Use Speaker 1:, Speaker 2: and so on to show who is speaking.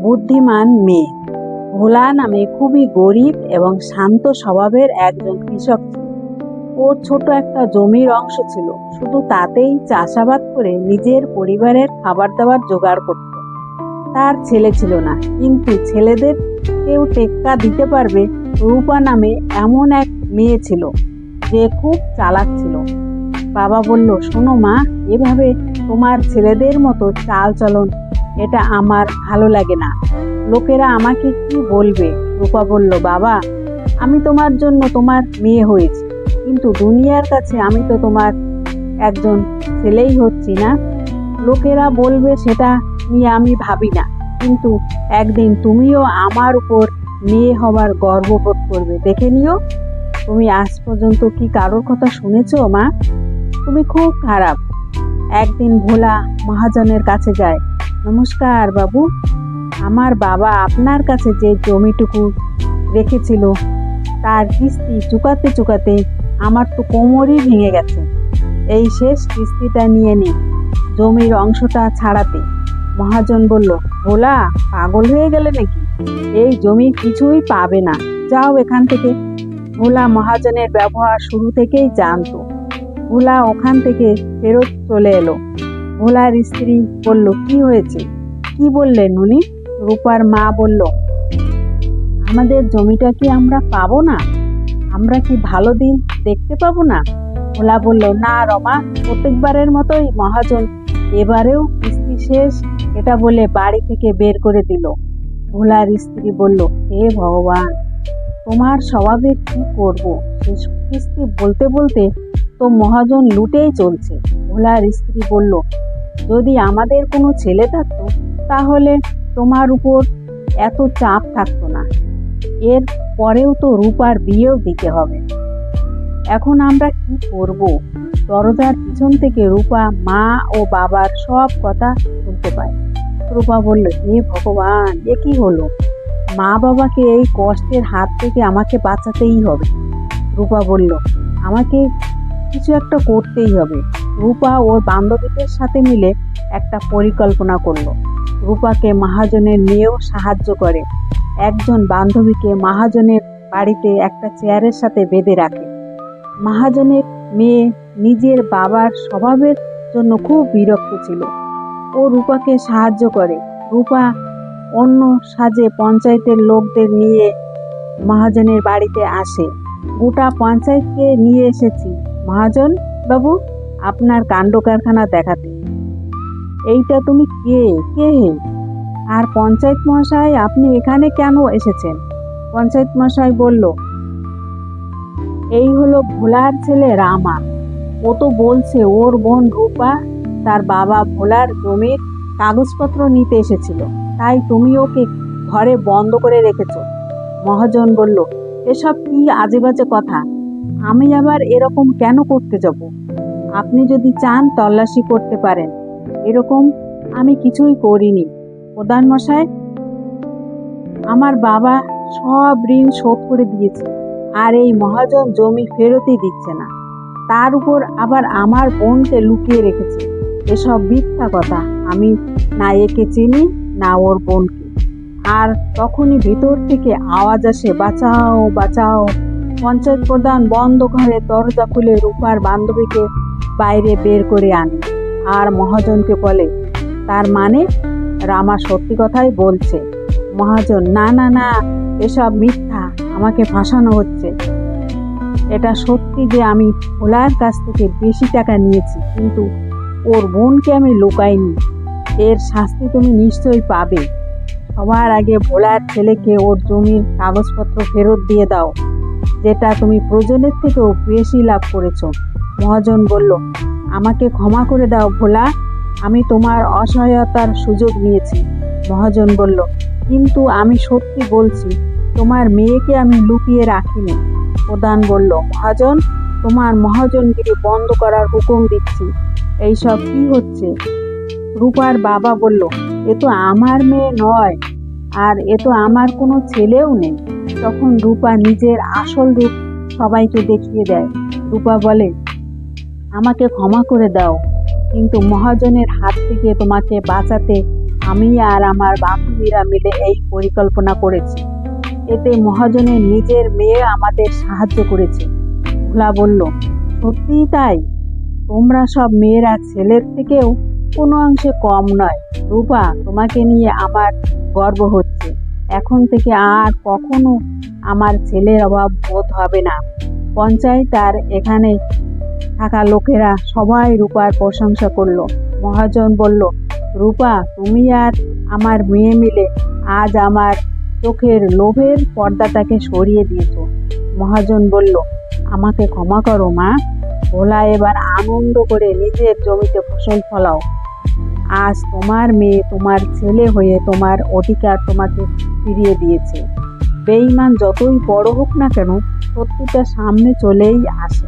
Speaker 1: বুদ্ধিমান মেয়ে। ভোলা নামে খুবই গরিব এবং শান্ত স্বভাবের একজন কৃষক ছিল। ওর ছোট একটা জমির অংশ ছিল, শুধু তাতেই চাষাবাদ করে নিজের পরিবারের খাবার দাবার জোগাড় করত। তার ছেলে ছিল না, কিন্তু ছেলেদের কেউ টেক্কা দিতে পারবে রূপা নামে এমন এক মেয়ে ছিল, যে খুব চালাক ছিল। বাবা বলল, শোনো মা, এভাবে তোমার ছেলেদের মতো চাল চলন এটা আমার ভালো লাগে না। লোকেরা আমাকে কি বলবে? রূপা বলল, বাবা, আমি তোমার জন্য তোমার মেয়ে হয়েছি, কিন্তু দুনিয়ার কাছে আমি তো তোমার একজন ছেলেই হচ্ছি না। লোকেরা বলবে সেটা নিয়ে আমি ভাবি না, কিন্তু একদিন তুমিও আমার উপর মেয়ে হবার গর্ববোধ করবে, দেখে নিও। তুমি আজ পর্যন্ত কি কারোর কথা শুনেছো মা? তুমি খুব খারাপ। একদিন ভোলা মহাজনের কাছে যায়। নমস্কার বাবু, আমার বাবা আপনার কাছে যে জমিটুকু রেখেছিল তার কিস্তি চুকাতে চুকাতে আমার তো কোমরই ভেঙে গেছে। এই শেষ কিস্তিটা নিয়ে নিন, জমির অংশটা ছাড়াতে। মহাজন বলল, ভোলা, পাগল হয়ে গেলে নাকি? এই জমি কিছুই পাবে না, যাও এখান থেকে। ভোলা মহাজনের ব্যবহার শুরু থেকেই জানতো। ভোলা ওখান থেকে ফেরত চলে এলো। ভোলার স্ত্রী বলল, কি হয়েছে? কি বললেন উনি? রূপার মা বলল, আমাদের জমিটা কি আমরা পাবো না? আমরা কি ভালো দিন দেখতে পাবো না? ভোলা বলল, না রমা, প্রত্যেকবারের মতোই মহাজন এবারেও কিস্তি শেষ এটা বলে বাড়ি থেকে বের করে দিল। ভোলার স্ত্রী বলল, হে ভগবান, তোমার স্বভাবের কি করব? শেষ কিস্তি বলতে বলতে তো মহাজন লুটেই চলছে। ভোলার স্ত্রী বলল, যদি আমাদের কোনো ছেলে থাকতো তাহলে তোমার উপর এত চাপ থাকতো না। এর পরেও তো রূপার বিয়েও দিতে হবে। এখন আমরা কি করব? দরজার পিছন থেকে রূপা মা ও বাবার সব কথা শুনতে পায়। রূপা বলল, হে ভগবান, এ কি হলো? মা বাবাকে এই কষ্টের হাত থেকে আমাকে বাঁচাতেই হবে। রূপা বলল, আমাকে কিছু একটা করতেই হবে। রূপা ওর বান্ধবীদের সাথে মিলে একটা পরিকল্পনা করলো। রূপাকে মহাজনের মেয়েও সাহায্য করে। একজন বান্ধবীকে মহাজনের বাড়িতে একটা চেয়ারের সাথে বেঁধে রাখে। মহাজনের মেয়ে নিজের বাবার স্বভাবের জন্য খুব বিরক্ত ছিল। ও রূপাকে সাহায্য করে। রূপা অন্য সাজে পঞ্চায়েতের লোকদের নিয়ে মহাজনের বাড়িতে আসে। গোটা পঞ্চায়েতকে নিয়ে এসেছি মহাজন বাবু আপনার কাণ্ড কারখানা দেখাতে। এইটা তুমি কে? কে হে? আর পঞ্চায়েত মশাই, আপনি এখানে কেন এসেছেন? পঞ্চায়েত মশাই বলল, এই হলো ভোলার ছেলে রামা। ও তো বলছে ওর বোন রূপা তার বাবা ভোলার জমির কাগজপত্র নিতে এসেছিল, তাই তুমি ওকে ঘরে বন্ধ করে রেখেছো। মহাজন বলল, এসব কি আজে বাজে কথা? আমি আবার এরকম কেন করতে যাব? আপনি যদি চান তল্লাশি করতে পারেন। এরকম আমি কিছুই করিনি প্রধান মশাই। আমার বাবা সব ঋণ শোধ করে দিয়েছে, আর এই মহাজন জমি ফেরতই দিচ্ছে না। তার উপর আবার আমার বোনকে লুকিয়ে রেখেছে। এসব মিথ্যা কথা। আমি না একে চিনি না ওর বোনকে। আর তখনই ভিতর থেকে আওয়াজ আসে, বাঁচাও বাঁচাও। পঞ্চায়েত প্রধান বন্ধ ঘরে দরজা খুলে রূপার বান্ধবীকে বাইরে বের করে আনে আর মহাজনকে বলে, তার মানে রামা সত্যি কথাই বলছে। মহাজন, না না না, এসব মিথ্যা, আমাকে ফাঁসানো হচ্ছে। এটা সত্যি যে আমি ভোলার কাছ থেকে বেশি টাকা নিয়েছি, কিন্তু ওর বোনকে আমি লুকাইনি। এর শাস্তি তুমি নিশ্চয়ই পাবে। সবার আগে ভোলার ছেলেকে ওর জমির কাগজপত্র ফেরত দিয়ে দাও, যেটা তুমি প্রয়োজনের থেকেও বেশি লাভ করেছো। মহাজন বলল, আমাকে ক্ষমা করে দাও ভোলা, আমি তোমার অসহায়তার সুযোগ নিয়েছি। মহাজন বলল, কিন্তু আমি সত্যি বলছি, তোমার মেয়েকে আমি লুকিয়ে রাখিনি। প্রধান বলল, মহাজন, তোমার মহাজনগিরি বন্ধ করার হুকুম দিচ্ছি। এইসব কি হচ্ছে? রূপার বাবা বলল, এ তো আমার মেয়ে নয়, আর এ তো আমার কোনো ছেলেও নেই। তখন রূপা নিজের আসল রূপ সবাইকে দেখিয়ে দেয়। রূপা বলে, আমাকে ক্ষমা করে দাও, কিন্তু মহাজনের হাত থেকে তোমাকে বাঁচাতে আমি আর আমার বান্ধবী জমিরা মিলে এই পরিকল্পনা করেছি। এতে মহাজনের নিজের মেয়ে আমাদের সাহায্য করেছে। ভোলা বলল, সত্যিই তাই? তোমরা সব মেয়েরা ছেলের থেকেও কোনো অংশে কম নয়। রূপা, তোমাকে নিয়ে আমার গর্ব হচ্ছে। এখন থেকে আর কখনো আমার ছেলের অভাব বোধ হবে না। পঞ্চায়েত আর এখানে থাকা লোকেরা সবাই রূপার প্রশংসা করলো। মহাজন বলল, রূপা, তুমি আর আমার মেয়ে মিলে আজ আমার চোখের লোভের পর্দাটাকে সরিয়ে দিয়েছো। মহাজন বলল, আমাকে ক্ষমা করো মা। ভোলা এবার আনন্দ করে নিজের জমিতে ফসল ফলাও। আজ তোমার মেয়ে তোমার ছেলে হয়ে তোমার অধিকার তোমাকে ফিরিয়ে দিয়েছে। বেঈমান যতই বড় হোক না কেন, সত্যিটা সামনে চলেই আসে।